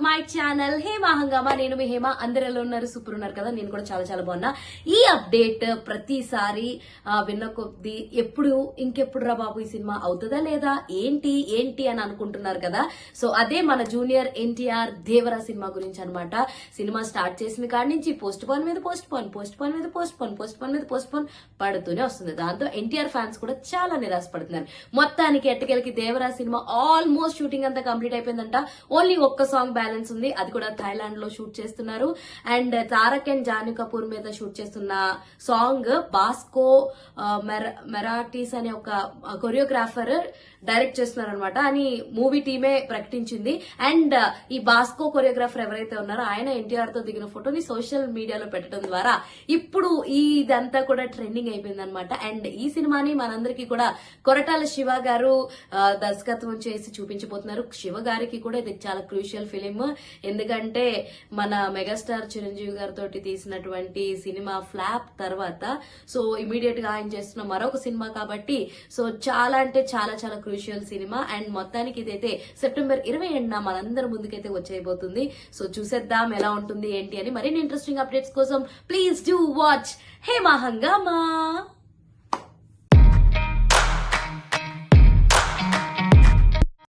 My channel Hema హంగామా. నేను మీ హేమ. అందరు ఎలా ఉన్నారు? సూపర్ ఉన్నారు కదా. నేను కూడా చాలా చాలా బాగున్నా. ఈ అప్డేట్ ప్రతిసారి విన్న కొద్ది ఎప్పుడు ఇంకెప్పుడు రా బాబు ఈ సినిమా అవుతుందా లేదా ఏంటి ఏంటి అని అనుకుంటున్నారు కదా. సో అదే మన జూనియర్ ఎన్టీఆర్ దేవరా సినిమా గురించి అనమాట. సినిమా స్టార్ట్ చేసిన కాడి నుంచి పోస్ట్ పోన్ మీద పోస్ట్ పోన్ మీద పోస్ట్ పోన్ పడుతూనే వస్తుంది. దాంతో ఎన్టీఆర్ ఫ్యాన్స్ కూడా చాలా నిరాశపడుతున్నారు. మొత్తానికి ఎట్టకెళ్ళకి దేవరా సినిమా ఆల్మోస్ట్ షూటింగ్ అంతా కంప్లీట్ అయిపోయిందంట. ఓన్లీ ఒక్క సాంగ్ బ్యాలెన్స్ ఉంది. అది కూడా థాయిలాండ్ లో షూట్ చేస్తున్నారు. అండ్ తారక్ అండ్ జాన్వీ కపూర్ మీద షూట్ చేస్తున్న సాంగ్ బాస్కో మెరాటీస్ అనే ఒక కొరియోగ్రాఫర్ డైరెక్ట్ చేస్తున్నారు అనమాట అని మూవీ టీమే ప్రకటించింది. అండ్ ఈ బాస్కో కొరియోగ్రాఫర్ ఎవరైతే ఉన్నారో ఆయన ఎన్టీఆర్ తో దిగిన ఫోటోని సోషల్ మీడియాలో పెట్టడం ద్వారా ఇప్పుడు ఇదంతా కూడా ట్రెండింగ్ అయిపోయింది అనమాట. అండ్ ఈ సినిమాని మనందరికీ కూడా కొరటాల శివ గారు దర్శకత్వం చేసి చూపించబోతున్నారు. శివ గారికి కూడా ఇది చాలా క్రూషియల్ ఫిలిం. ఎందుకంటే మన మెగాస్టార్ చిరంజీవి గారితో తీసినటువంటి సినిమా ఫ్లాప్ తర్వాత సో ఇమీడియట్ గా ఆయన చేస్తున్న మరొక సినిమా కాబట్టి సో చాలా అంటే చాలా చాలా క్రూషియల్ సినిమా. అండ్ మొత్తానికి ఇదైతే సెప్టెంబర్ 20 మనందరి ముందుకైతే వచ్చేయబోతుంది. సో చూసేద్దాం ఎలా ఉంటుంది ఏంటి అని. మరిన్ని ఇంట్రెస్టింగ్ అప్డేట్స్ కోసం ప్లీజ్ డూ వాచ్ హేమా హంగామా.